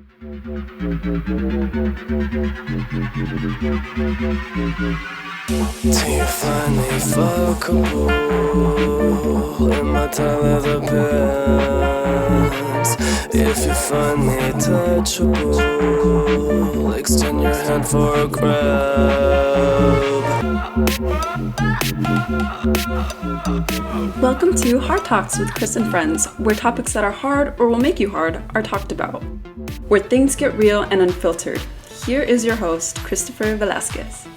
Do you find me fuckable in my tie leather pants? If you find me touchable, extend your hand for a grab. Welcome to Hard Talks with Chris and Friends, where topics that are hard or will make you hard are talked about. Where things get real and unfiltered. Here is your host, Christopher Velasquez.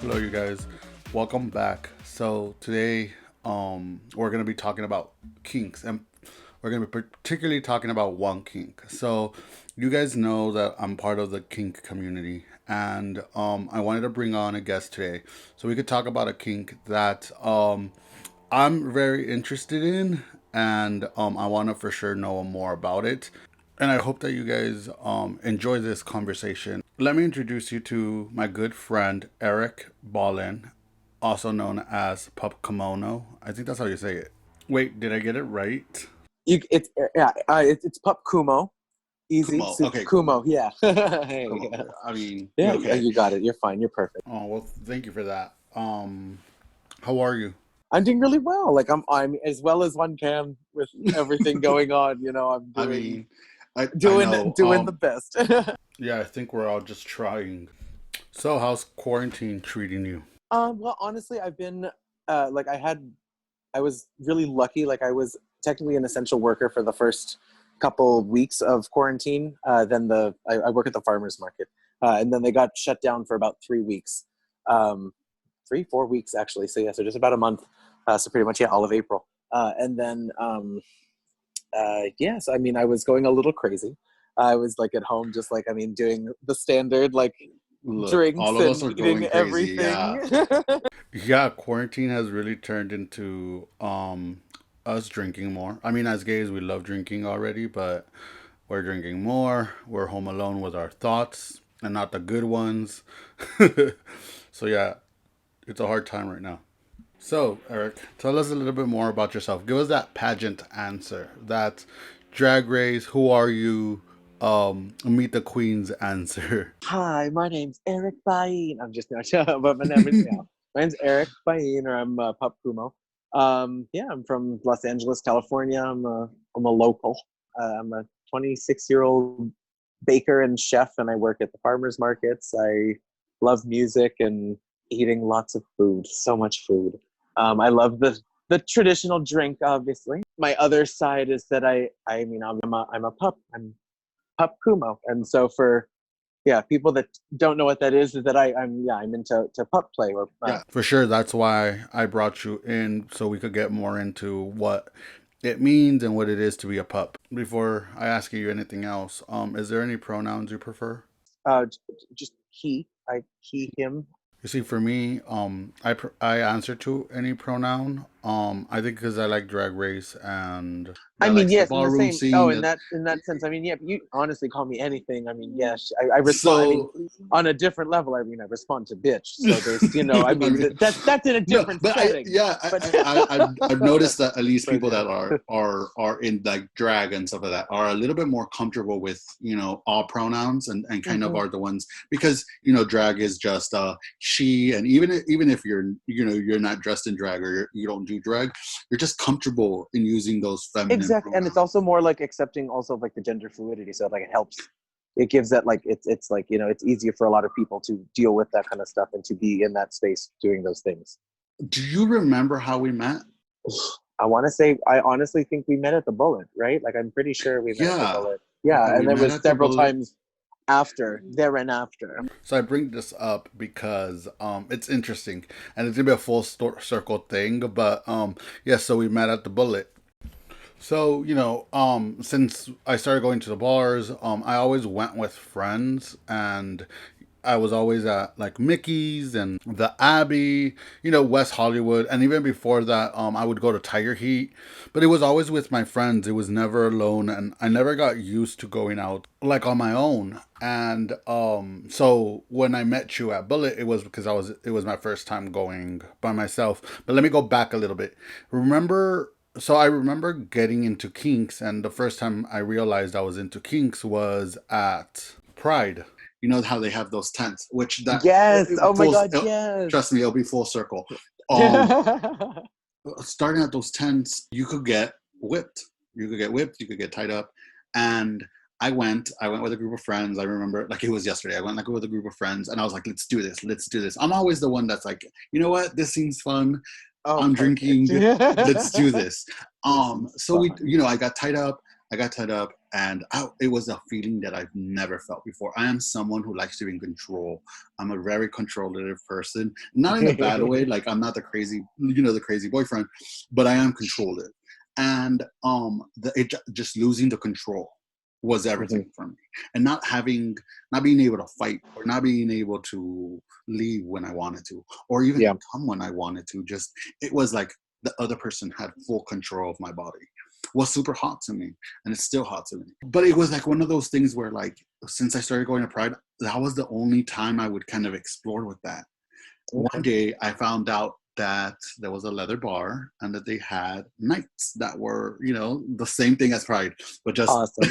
Hello, you guys. Welcome back. So today, we're gonna be talking about kinks, and we're gonna be particularly talking about one kink. So, you guys know that I'm part of the kink community, and I wanted to bring on a guest today so we could talk about a kink that I'm very interested in, and I want to for sure know more about it. And I hope that you guys enjoy this conversation. Let me introduce you to my good friend Eric Ballin, also known as Pup Kimono. I think that's how you say it. Wait, did I get it right? It's Pup Kumo. Easy. Kumo. Okay, Kumo. Yeah. Hey, Kumo. yeah. I mean, Yeah, okay. you got it. You're fine. You're perfect. Oh well, thank you for that. How are you? I'm doing really well. Like I'm as well as one can with everything going on. You know, I'm I doing mean, I doing know. doing the best. Yeah, I think we're all just trying. So, how's quarantine treating you? Well, honestly, I've been like I was really lucky. Like I was technically an essential worker for the first couple weeks of quarantine. Then I work at the farmers market, and then they got shut down for about 3 weeks, 4 weeks actually. So yeah, so just about a month. So pretty much all of April. And then yes, I mean I was going a little crazy. I was like at home, just like doing the standard like Look, drinks all of us and are eating going crazy. Yeah. everything. Yeah, quarantine has really turned into us drinking more. I mean, as gays, we love drinking already, but we're drinking more. We're home alone with our thoughts and not the good ones. So yeah, it's a hard time right now. So, Eric, tell us a little bit more about yourself. Give us that pageant answer. That drag race, who are you? Meet the Queen's answer. Hi, my name's Eric Bain. I'm just not sure, but my name is my name's Eric Bain, or I'm Pup Kumo. Yeah, I'm from Los Angeles, California. I'm a local. I'm a 26-year-old baker and chef, and I work at the farmers markets. I love music and eating lots of food. So much food. I love the traditional drink, obviously. My other side is that I'm a pup. I'm Pup Kumo, and so for people that don't know what that is that I'm into pup play or Yeah, for sure. That's why I brought you in so we could get more into what it means and what it is to be a pup. Before I ask you anything else, is there any pronouns you prefer? just he him. You see, for me, I answer to any pronoun. I think because I like Drag Race and I that mean, likes the yes, in the ballroom same. Oh, scene. in that sense, I mean, yeah. You honestly call me anything. I mean, yes, I respond. I mean, So on a different level, I mean, I respond to bitch. So there's, I I mean, mean, that's in a no, different but setting. But I've noticed that at least but people yeah. that are in like drag and stuff like that are a little bit more comfortable with all pronouns and kind of Mhm. are the ones because drag is just she, and even if you're not dressed in drag or you don't do drag, you're just comfortable in using those feminine Exactly, and it's pronouns. also more like accepting also of like the gender fluidity. So like it helps. It gives that like it's like it's easier for a lot of people to deal with that kind of stuff and to be in that space doing those things. Do you remember how we met? I want to say I honestly think we met at the Bullet, right? Like I'm pretty sure we met at the Yeah, Bullet. Yeah, we and there met was at the several bullet. times after there and after. So I bring this up because it's interesting and it's gonna be a full circle thing. But yeah, so we met at the Bullet. So since I started going to the bars, I always went with friends, and I was always at like Mickey's and the Abbey, West Hollywood, and even before that, I would go to Tiger Heat, but it was always with my friends. It was never alone, and I never got used to going out like on my own. And so when I met you at Bullet, it was because it was my first time going by myself. But let me go back a little bit. Remember so I remember getting into kinks, and the first time I realized I was into kinks was at Pride. You know how they have those tents, which Yes. Oh my God. it- Yes. trust me, it'll be full circle. Um, Starting at those tents, you could get whipped. You could get whipped. You could get tied up, and I went with a group of friends. I remember like it was yesterday. I went like with a group of friends, and I was like, "Let's do this. Let's do this." I'm always the one that's like, you know what? This seems fun. Oh, I'm perfect. drinking. Let's do this. So fun. I got tied up. And it was a feeling that I've never felt before. I am someone who likes to be in control. I'm a very controllative person, not in a bad way. Like I'm not the crazy boyfriend, but I am controllative. And just losing the control was everything for me. And not being able to fight or not being able to leave when I wanted to, or even Yeah. come when I wanted to. Just it was like the other person had full control of my body. Was super hot to me, and it's still hot to me. But it was like one of those things where, like, since I started going to Pride, that was the only time I would kind of explore with that. One day, I found out that there was a leather bar and that they had nights that were, the same thing as Pride, but just Awesome.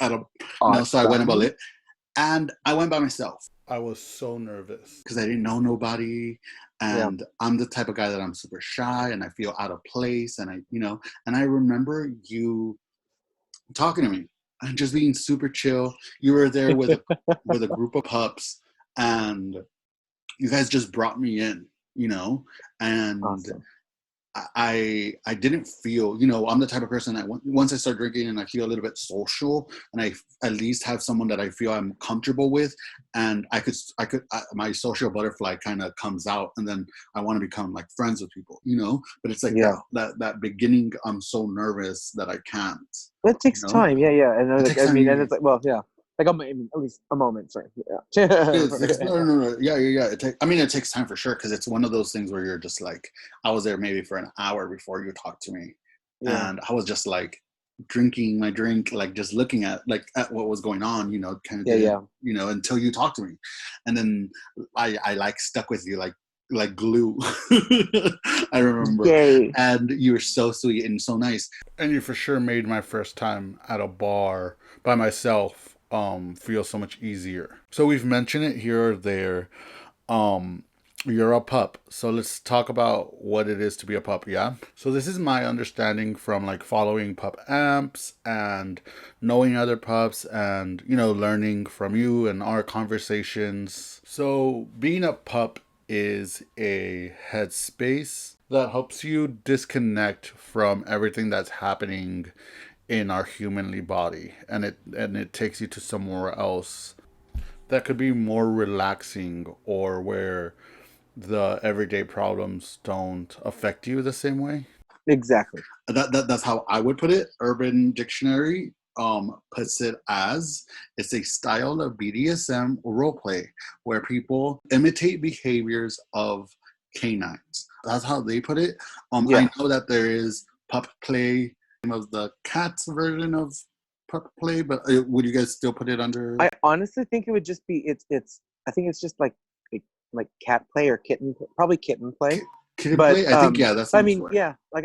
at a, Awesome. so I went about it, and I went by myself. I was so nervous because I didn't know nobody, and I'm the type of guy that I'm super shy and I feel out of place, and I remember you talking to me and just being super chill. You were there with a group of pups, and you guys just brought me in, and Awesome. I didn't feel, I'm the type of person that once I start drinking and I feel a little bit social, and I at least have someone that I feel I'm comfortable with, and my social butterfly kind of comes out, and then I want to become like friends with people, but it's like that beginning, I'm so nervous that I can't. It takes time. Yeah. And It like, takes I mean, time. and it's like, well, yeah. Like at least a moment, sorry. Yeah. No. Yeah. It takes time for sure, because it's one of those things where you're just like, I was there maybe for an hour before you talked to me, and I was just like drinking my drink, like just looking at what was going on, kind of until you talked to me, and then I like stuck with you like glue. I remember. Yay. And you were so sweet and so nice, and you for sure made my first time at a bar by myself feel so much easier. So we've mentioned it here or there. You're a pup, so let's talk about what it is to be a pup. Yeah, so this is my understanding from like following pup amps and knowing other pups, and learning from you and our conversations. So being a pup is a headspace that helps you disconnect from everything that's happening in our humanly body, and it takes you to somewhere else that could be more relaxing, or where the everyday problems don't affect you the same way. Exactly. That's how I would put it. Urban Dictionary puts it as, it's a style of BDSM roleplay where people imitate behaviors of canines. That's how they put it. I know that there is pup play, of the cat's version of pup play, but would you guys still put it under? I honestly think it would just be it's. I think it's just like cat play or kitten, probably kitten play. Kitten But play? I think that's. I mean,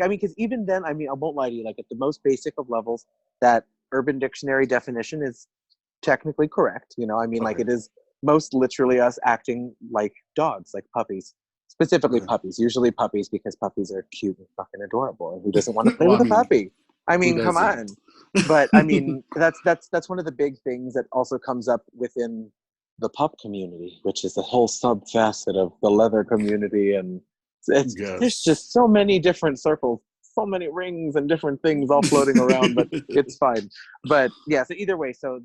because even then, I mean, I won't lie to you. Like at the most basic of levels, that Urban Dictionary definition is technically correct. I mean, like it is most literally us acting like dogs, like puppies, specifically puppies. Usually puppies, because puppies are cute and fucking adorable. And who doesn't want to play with a puppy? I mean, come on. But I mean, that's one of the big things that also comes up within the pup community, which is a whole subfacet of the leather community, and there's just so many different circles, so many rings and different things all floating around, but it's fine. But yeah, so either way, so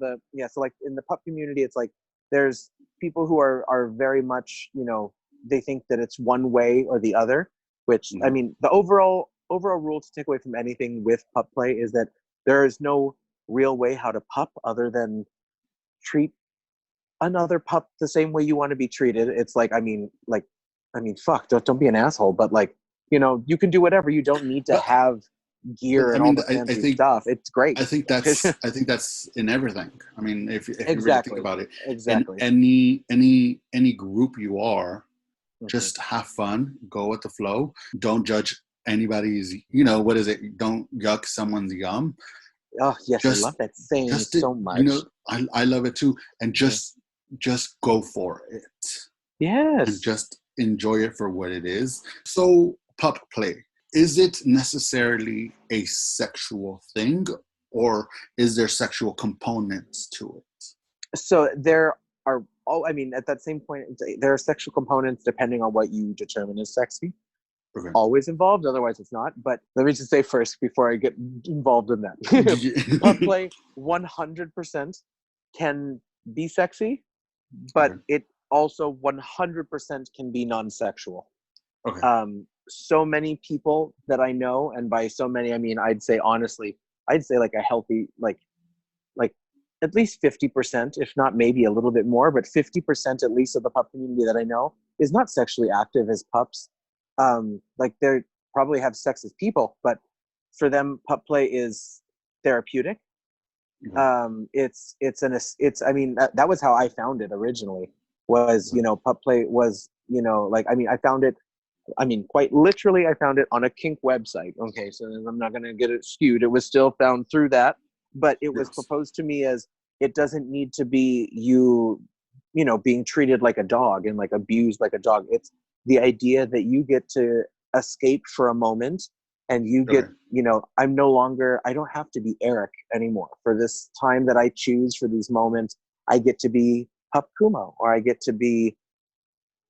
like in the pup community, it's like there's people who are very much, they think that it's one way or the other, which I mean, the overall rule to take away from anything with pup play is that there is no real way how to pup other than treat another pup the same way you want to be treated. It's like, fuck, don't be an asshole, but like, you can do whatever. You don't need to But have but gear I and all mean, the fancy stuff. It's great. I think that's in everything. I mean, if you really think Exactly. about it, in Exactly. any group you are, Mhm. just have fun, go with the flow. Don't judge anybody's. What is it? Don't yuck someone's yum. Oh, yes, I love Just that saying just to, so much. I love it too, and Mhm. just go for it and Yes. just enjoy it for what it is. So, pup play, is it necessarily a sexual thing, or is there sexual components to it? So there are, at that same point, there are sexual components depending on what you determine as sexy. Okay. Always involved, otherwise it's not. But let me just say first, before I get involved in that, pup play 100% can be sexy, but Okay. it also 100% can be non-sexual. Okay. So many people that I know, and by so many I mean I'd say honestly, I'd say like a healthy like at least 50%, if not maybe a little bit more, but 50% at least of the pup community that I know is not sexually active as pups. Like they probably have sex as people, but for them, pup play is therapeutic. Okay. I mean, that was how I found it originally. Was pup play was I found it. I mean, quite literally, I found it on a kink website. Okay, so I'm not going to get it skewed. It was still found through that, but it was Yes. proposed to me as it doesn't need to be being treated like a dog and like abused like a dog. It's the idea that you get to escape for a moment and you get, Okay. I don't have to be Eric anymore for this time that I choose for these moments. I get to be Pup Kumo, or I get to be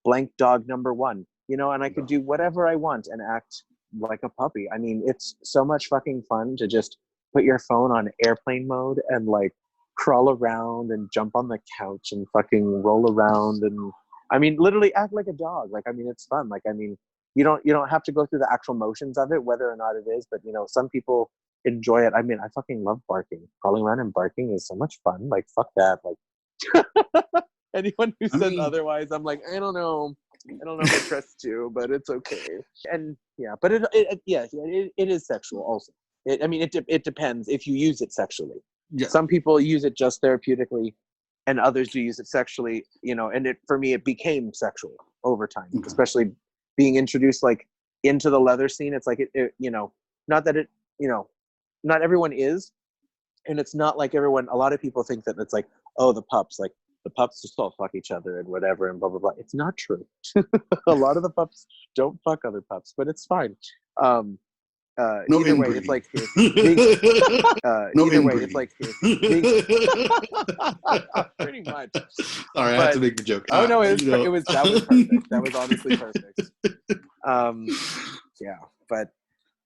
blank dog number one, and I could do whatever I want and act like a puppy. I mean, it's so much fucking fun to just put your phone on airplane mode and like crawl around and jump on the couch and fucking roll around and I mean literally act like a dog. Like I mean it's fun. Like I mean you don't have to go through the actual motions of it, whether or not it is, but some people enjoy it. I mean, I fucking love barking. Crawling around and barking is so much fun. Like fuck that. Like anyone who I says mean, otherwise, I'm like, I don't know. I don't know if I trust you, but it's okay. And yeah, but it is sexual also. It depends if you use it sexually. yeah. Some people use it just therapeutically, and others do use it sexually. And for me, it became sexual over time, Okay. especially being introduced like into the leather scene. It's like not that it, not everyone is, and it's not like everyone. A lot of people think that it's like, oh, the pups, like the pups just all fuck each other and whatever and blah blah blah. It's not true. A lot of the pups don't fuck other pups, but it's fine. Um, No either way, it's inbreeding. like being. No Either way, it's inbreeding. like being. Pretty much, Sorry, I had to but make the joke. oh no, it was that was perfect. That was honestly perfect. Yeah, but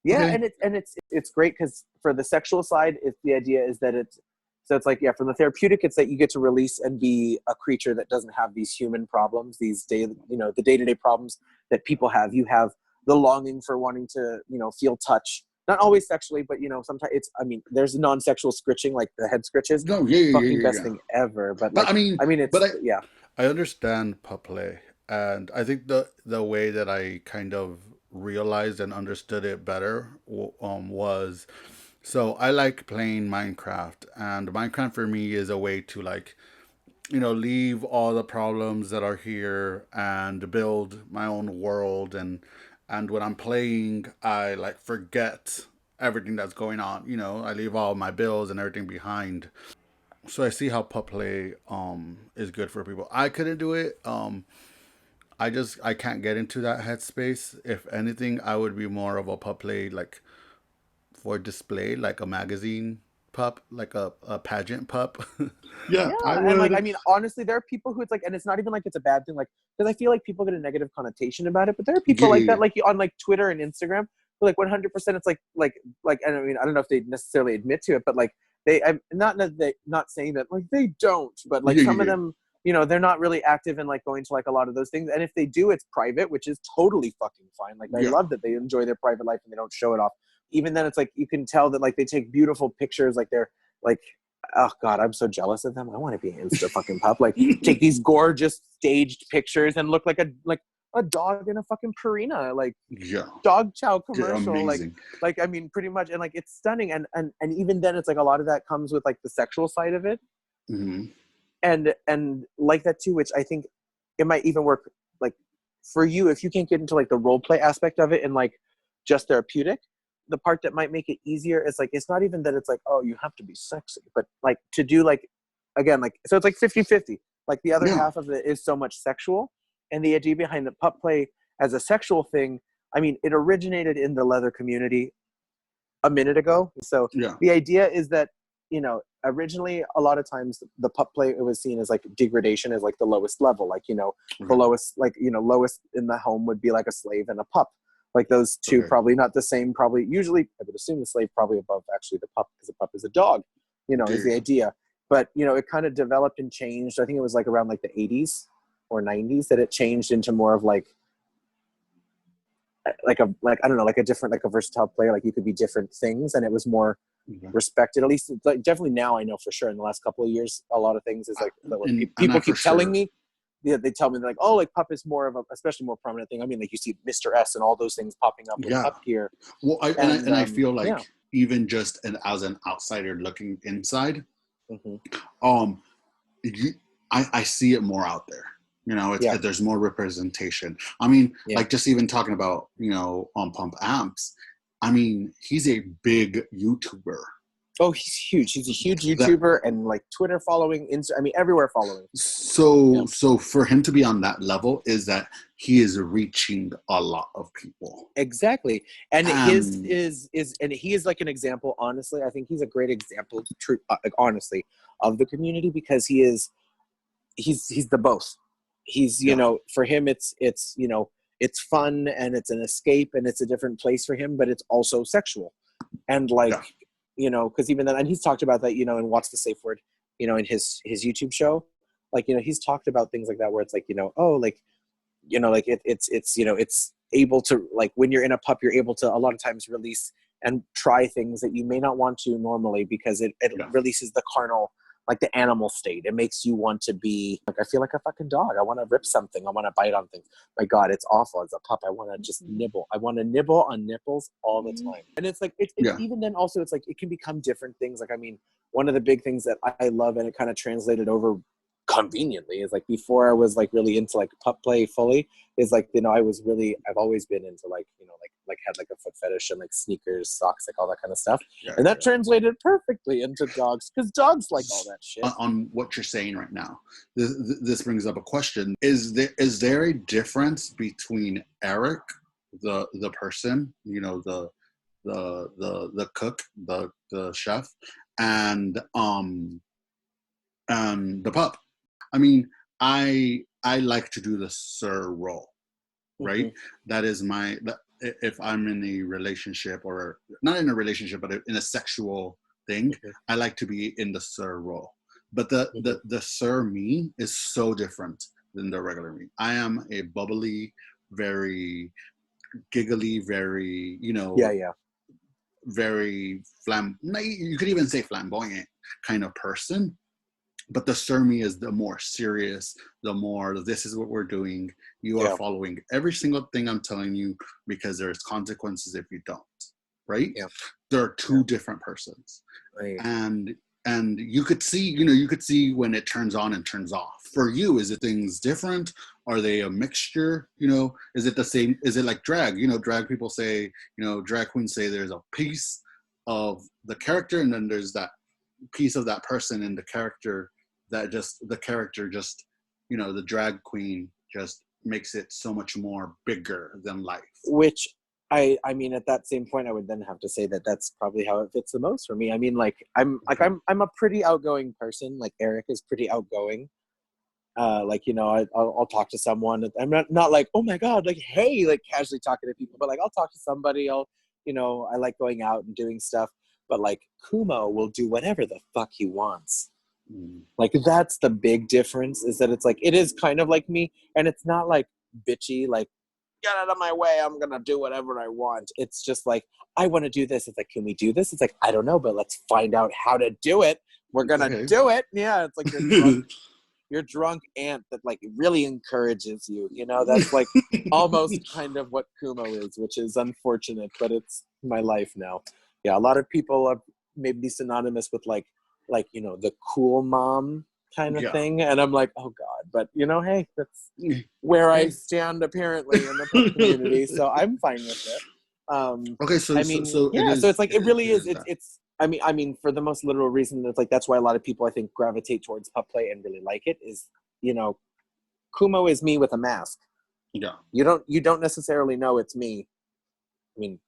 yeah, Okay. and it's great because for the sexual side, the idea is that it's like, yeah, from the therapeutic, it's that you get to release and be a creature that doesn't have these human problems, these the day-to-day problems that people have. You have the longing for wanting to feel touch, not always sexually, but sometimes there's non-sexual scritching, like the head scritches, No, yeah, yeah, yeah, fucking yeah, best yeah. thing ever. But But like I mean, but it's yeah. I understand pup play, and I think the way that I kind of realized and understood it better was, so I like playing Minecraft, and Minecraft for me is a way to like, leave all the problems that are here and build my own world, and when I'm playing, I like forget everything that's going on. I leave all my bills and everything behind. So I see how pup play is good for people. I couldn't do it. I can't get into that headspace. If anything, I would be more of a pup play like for display, like a magazine pup, like a pageant pup. Yeah, Yeah, I and like would. honestly, there are people who it's like, and it's not even like it's a bad thing, like because I feel like people get a negative connotation about it, but there are Yeah, people like yeah, that, like on like Twitter and Instagram, who like 100%, it's like, and I mean, I don't know if they necessarily admit to it, but like I'm not that they not saying that like they don't, but like yeah, some of yeah, them, they're not really active in like going to like a lot of those things, and if they do, it's private, which is totally fucking fine. Like I yeah, love that they enjoy their private life and they don't show it off. Even then, it's like you can tell that like they take beautiful pictures, like they're like oh god, I'm so jealous of them. I want to be an Insta fucking pup. Like take these gorgeous staged pictures and look like a dog in a fucking Purina, like Yeah. dog chow They're commercial. amazing. Like I mean, pretty much, and like it's stunning. And even then, it's like a lot of that comes with like the sexual side of it, Hmm. and like that too, which I think it might even work like for you if you can't get into like the role play aspect of it and like just therapeutic. The part that might make it easier is like it's not even that it's like, oh, you have to be sexy, but like to do like again, like so it's like 50-50. Like the other Yeah. half of it is so much sexual, and the idea behind the pup play as a sexual thing, I mean, it originated in the leather community a minute ago. So Yeah. the idea is that, you know, originally a lot of times the pup play, it was seen as like degradation as like the lowest level. Like, you know, the lowest, like, you know, lowest in the home would be like a slave and a pup. Like those two probably not the same, probably usually I would assume the slave probably above actually the pup, because the pup is a dog, you know, is the idea. But, you know, it kind of developed and changed. I think it was like around like the 80s or 90s that it changed into more of like I don't know, like a different, like a versatile player. Like you could be different things, and it was more respected. At least, like definitely now I know for sure. In the last couple of years, a lot of things is like people keep telling me. Yeah, they tell me they're like, oh, like pup is more of a, especially more prominent thing. I mean, like you see Mr. S and all those things popping up with pup gear. Well, I feel like even just as an outsider looking inside, I see it more out there. You know, there's more representation. I mean, like just even talking about, you know, on Pump Amps, I mean, he's a big YouTuber. Oh, he's huge. He's a huge YouTuber and like Twitter following, I mean, everywhere following. So for him to be on that level is that he is reaching a lot of people. Exactly. And his is and he is like an example, honestly. I think he's a great example, honestly, of the community, because he's the both. He's, you know, for him, it's, you know, it's fun and it's an escape and it's a different place for him, but it's also sexual. And like, you know, because even then, and he's talked about that, you know, in What's the Safe Word, you know, in his YouTube show, like, you know, he's talked about things like that, where it's like, you know, oh, like, you know, like it's, you know, it's able to, like, when you're in a pup, you're able to a lot of times release and try things that you may not want to normally, because it releases the carnal, like the animal state. It makes you want to be like, I feel like a fucking dog. I want to rip something. I want to bite on things. My God, it's awful. As a pup, I want to just nibble. I want to nibble on nipples all the time. And it's like, it's even then also, it's like, it can become different things. Like, I mean, one of the big things that I love, and it kind of translated over conveniently, is like, before I was like really into like pup play fully, is like, you know, I've always been into like, you know, like had like a foot fetish and like sneakers, socks, like all that kind of stuff. And that translated perfectly into dogs, because dogs like all that shit. On what you're saying right now, this brings up a question. Is there a difference between Eric, the person, you know, the cook, the chef, and the pup? I mean, I like to do the sir role, right? That is if I'm in a relationship, or not in a relationship, but in a sexual thing, I like to be in the sir role. But the sir me is so different than the regular me. I am a bubbly, very giggly, very, you know, very you could even say flamboyant kind of person. But the sir me is the more serious, the more, this is what we're doing. You are following every single thing I'm telling you, because there's consequences if you don't, right? Yeah. There are two different persons. Right. And you could see when it turns on and turns off. For you, is it things different? Are they a mixture? You know, is it the same? Is it like drag? You know, drag people say, you know, drag queens say there's a piece of the character, and then there's that piece of that person in the character, that just, the character just, you know, the drag queen just makes it so much more bigger than life. Which I mean, at that same point, I would then have to say that that's probably how it fits the most for me. I mean, like, I'm a pretty outgoing person. Like, Eric is pretty outgoing. Like, you know, I'll talk to someone. I'm not like, oh my God, like, hey, like casually talking to people, but like, I'll talk to somebody. You know, I like going out and doing stuff. But like, Kumo will do whatever the fuck he wants. Like, that's the big difference, is that it's like, it is kind of like me, and it's not like bitchy, like, get out of my way, I'm gonna do whatever I want. It's just like, I want to do this. It's like, can we do this? It's like, I don't know, but let's find out how to do it. we're gonna Okay. do it. Yeah, it's like your drunk aunt that like really encourages you. You know, that's like almost kind of what Kumo is, which is unfortunate, but it's my life now. Yeah, a lot of people are maybe synonymous with like the cool mom kind of Yeah. thing, and I'm like, oh god, but hey, that's where I stand apparently in the pup community, so I'm fine with it. Okay, so I mean, so it yeah, so is it's like it really is. that. It's. I mean, for the most literal reason, it's like that's why a lot of people I think gravitate towards pup play and really like it. Is Kumo is me with a mask. Yeah. You don't necessarily know it's me. I mean,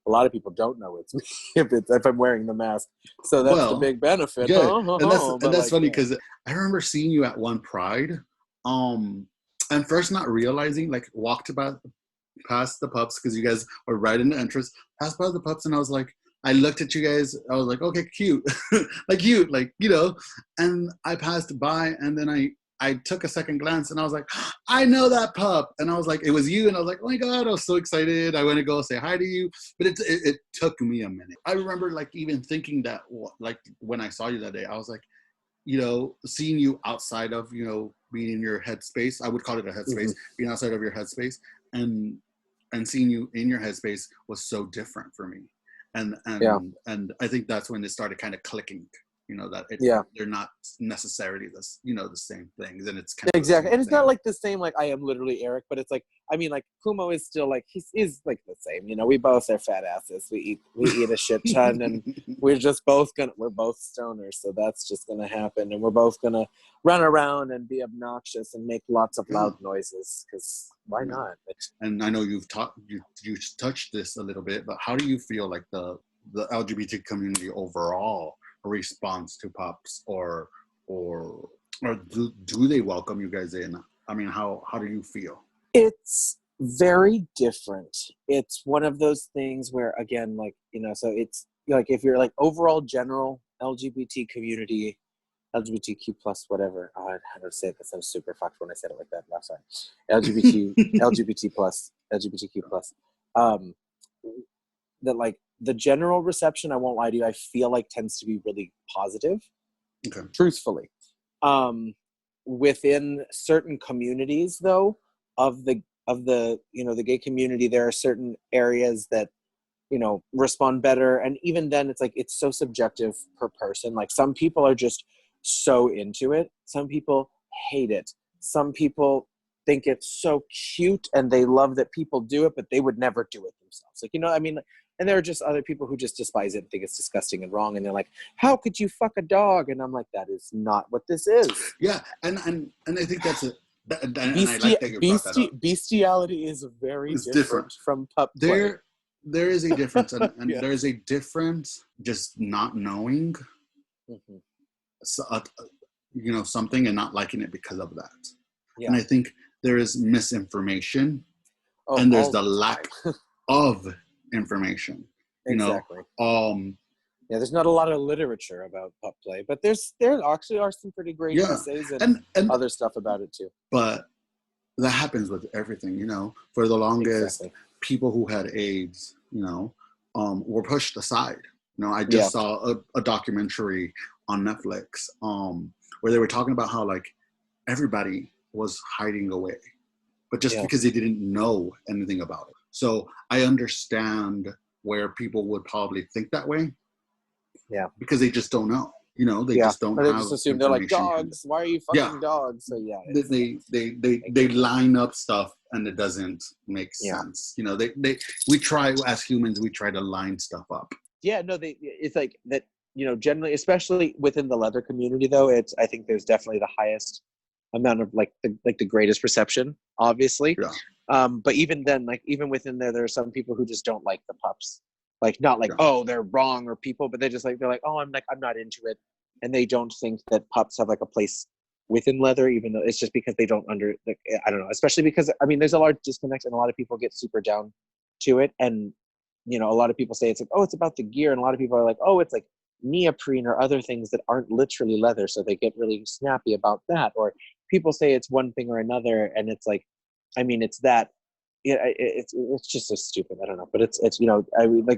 a lot of people don't know it's me if I'm wearing the mask. So that's the Well, big benefit. good. And But that's like, funny yeah. because I remember seeing you at one Pride, and first not realizing, like, walked about past the pups because you guys were right in the entrance, passed by the pups, and I was like, I looked at you guys, I was like, okay, cute, like cute, like, and I passed by, and then I took a second glance, and I was like, I know that pup, and I was like, it was you, and I was like, oh my god, I was so excited, I went to go say hi to you, but it took me a minute. I remember like even thinking that, like when I saw you that day, I was like, seeing you outside of, being in your headspace, I would call it a headspace, being outside of your headspace, and seeing you in your headspace was so different for me. And I think that's when it started kind of clicking, that they're not necessarily the same things, and it's kind of Exactly. And it's not like the same, like I am literally Eric, but it's like, I mean, like Kumo is still like, he is like the same, we both are fat asses. We eat a shit ton, and we're both stoners. So that's just going to happen. And we're both going to run around and be obnoxious and make lots of loud noises. Cause why not? And I know you touched this a little bit, but how do you feel like the LGBT community overall responds to Pups, or do they welcome you guys in? I mean, how do you feel? It's very different. It's one of those things where, again, like, so it's like if you're like overall general LGBT community, LGBTQ plus whatever. I had to say this. I'm super fucked when I said it like that last time. LGBT plus, LGBTQ plus. That like the general reception, I won't lie to you, I feel like tends to be really positive. Okay. Truthfully. Within certain communities though, of the the gay community, there are certain areas that respond better, and even then it's like it's so subjective per person. Like some people are just so into it, some people hate it, some people think it's so cute and they love that people do it, but they would never do it themselves, I mean. And there are just other people who just despise it and think it's disgusting and wrong, and they're like, how could you fuck a dog? And I'm like, that is not what this is. Yeah. And I think that's it. And I like that you brought that up. Bestiality is very different from pup play. There is a difference, and Yeah. there's a difference just not knowing something and not liking it because of that. Yeah. And I think there is misinformation, and there's the lack of information. Exactly. Yeah, there's not a lot of literature about pup play, but there actually are some pretty great essays and other stuff about it too. But that happens with everything, For the longest, people who had AIDS, were pushed aside. I just saw a documentary on Netflix, where they were talking about how like everybody was hiding away, but just because they didn't know anything about it. So I understand where people would probably think that way. Yeah. Because they just don't know. They just don't. But they just assume they're like dogs. Why are you fucking dogs? So they line up stuff and it doesn't make sense. We try as humans, we try to line stuff up. Yeah, no, it's like that. Generally, especially within the leather community, though, I think there's definitely the highest amount of the greatest reception, obviously. Yeah. But even then, even within there are some people who just don't like the pups. Not oh, they're wrong or people, but they're like, oh, I'm not into it, and they don't think that pups have a place within leather, even though it's just because they don't I don't know, especially because there's a large disconnect, and a lot of people get super down to it, and a lot of people say it's oh, it's about the gear, and a lot of people are like, oh, it's neoprene or other things that aren't literally leather, so they get really snappy about that, or people say it's one thing or another, and it's it's that. Yeah, it's just so stupid. I don't know, but it's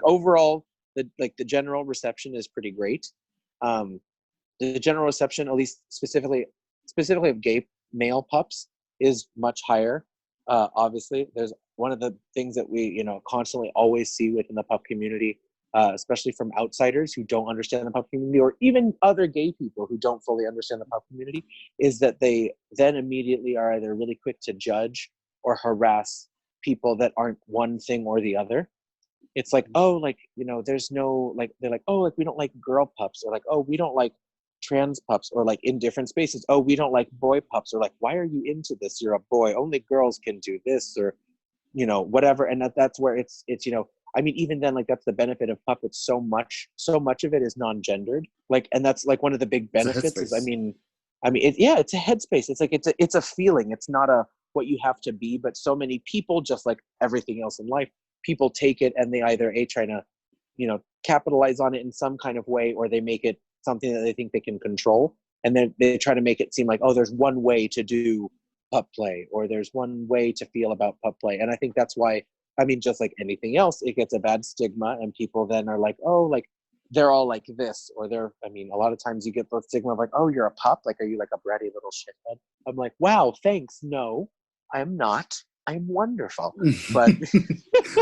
overall the general reception is pretty great. the general reception, at least specifically of gay male pups, is much higher. Obviously, there's one of the things that we constantly always see within the pup community, especially from outsiders who don't understand the pup community, or even other gay people who don't fully understand the pup community, is that they then immediately are either really quick to judge or harass people that aren't one thing or the other. It's like, oh, like, there's no, like, they're like, oh, like, we don't like girl pups, or like, oh, we don't like trans pups, or like in different spaces, oh, we don't like boy pups, or like, why are you into this? You're a boy, only girls can do this, or whatever. And that's where it's I mean, even then, like, that's the benefit of pup. It's so much of it is non-gendered, like, and that's like one of the big benefits is, it's a headspace. It's like it's a feeling. It's not a what you have to be, but so many people, just like everything else in life, people take it and they either try to capitalize on it in some kind of way, or they make it something that they think they can control, and then they try to make it seem like, oh, there's one way to do pup play, or there's one way to feel about pup play. And I think that's why, I mean, just like anything else, it gets a bad stigma, and people then are like, oh, like, they're all like this, or a lot of times you get the stigma of like, oh, you're a pup, like, are you like a bratty little shithead? I'm like, wow, thanks, no, I'm not. I'm wonderful. But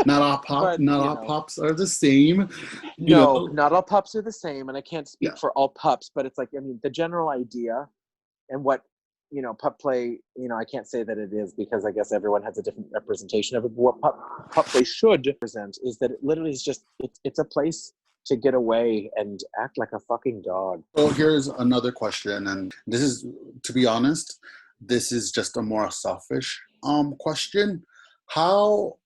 not all pups are the same. Not all pups are the same, and I can't speak for all pups, but it's like, I mean, the general idea and what pup play, I can't say that it is, because I guess everyone has a different representation of it. But what pup play should present is that it literally is just, it's a place to get away and act like a fucking dog. So here's another question, and this is, to be honest, this is just a more selfish question. How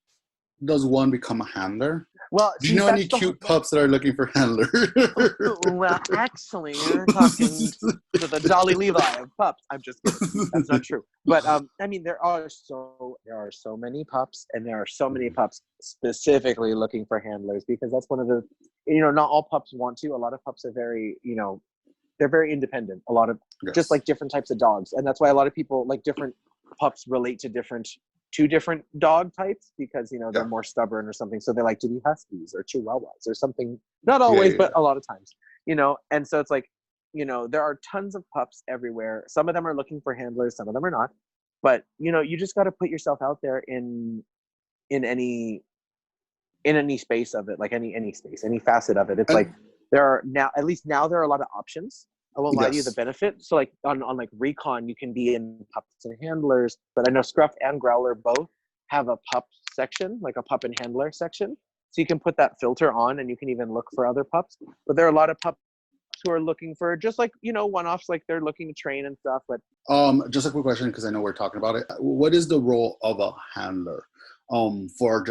does one become a handler? Well, do you know any cute pups that are looking for handlers? Well, actually, you're talking to the Dolly Levi of pups. I'm just kidding. That's not true. But I mean, there are so many pups, and there are so many pups specifically looking for handlers, because that's one of the, not all pups want to. A lot of pups are very, they're very independent. A lot of just like different types of dogs, and that's why a lot of people like different pups relate to different dog types, because they're more stubborn or something, so they like to be huskies or chihuahuas or something. Not always, but a lot of times, and so it's like, there are tons of pups everywhere. Some of them are looking for handlers, some of them are not, but you just got to put yourself out there in any space of it, like any space, any facet of it. It's like there are now there are a lot of options. I won't lie to you, the benefit. So like on like Recon, you can be in pups and handlers, but I know Scruff and Growler both have a pup section, like a pup and handler section. So you can put that filter on, and you can even look for other pups. But there are a lot of pups who are looking for just like, one-offs, like they're looking to train and stuff. But just a quick question, because I know we're talking about it. What is the role of a handler? For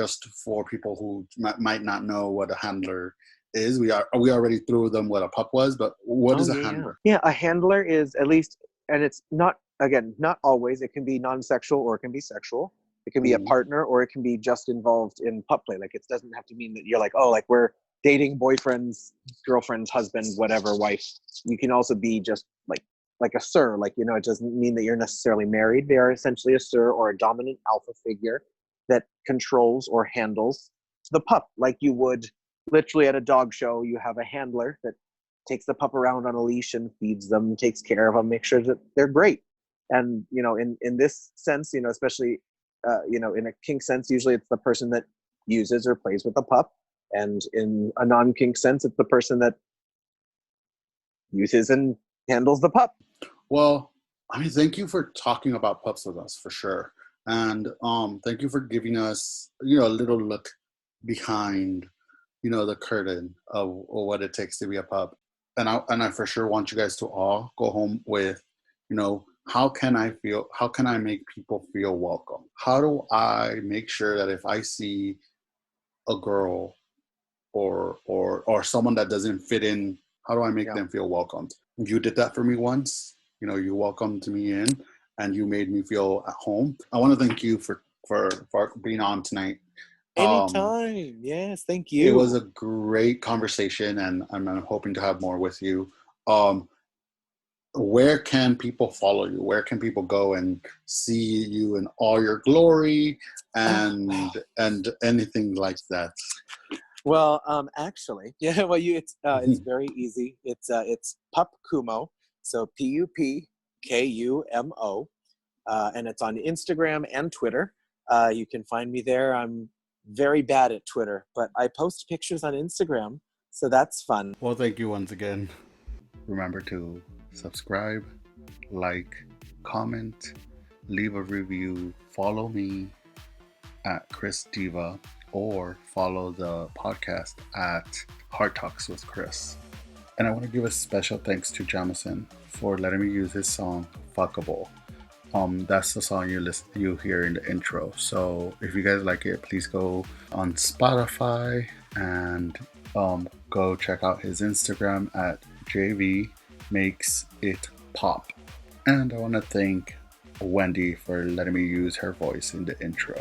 people who might not know what a handler is. We already threw them what a pup was, but what is a handler? Yeah, a handler is, at least, and it's not always, it can be non-sexual or it can be sexual. It can be a partner, or it can be just involved in pup play. Like, it doesn't have to mean that you're like, oh, like we're dating, boyfriends, girlfriends, husband, whatever, wife. You can also be just like a sir, like, it doesn't mean that you're necessarily married. They are essentially a sir or a dominant alpha figure that controls or handles the pup, like you would literally at a dog show. You have a handler that takes the pup around on a leash and feeds them, takes care of them, makes sure that they're great. And in this sense, especially in a kink sense, usually it's the person that uses or plays with the pup, and in a non-kink sense, it's the person that uses and handles the pup. Well, I mean, thank you for talking about pups with us, for sure. And thank you for giving us a little look behind the curtain of what it takes to be a pup. And I for sure want you guys to all go home with, how can I make people feel welcome? How do I make sure that if I see a girl or someone that doesn't fit in, how do I make them feel welcomed? You did that for me once. You welcomed me in, and you made me feel at home. I want to thank you for being on tonight. Anytime. Yes, thank you. It was a great conversation, and I'm hoping to have more with you. Where can people follow you? Where can people go and see you in all your glory and anything like that? Well, actually, yeah. Well, it's very easy. It's Pup Kumo, so PUPKUMO, and it's on Instagram and Twitter. You can find me there. I'm very bad at Twitter, but I post pictures on Instagram, so that's fun. Well, thank you once again. Remember to subscribe, like, comment, leave a review, follow me at Chris Diva, or follow the podcast at Heart Talks with Chris. And I want to give a special thanks to Jamison for letting me use his song Fuckable. That's the song you hear in the intro. So if you guys like it, please go on Spotify and go check out his Instagram at JV Makes It Pop. And I want to thank Wendy for letting me use her voice in the intro.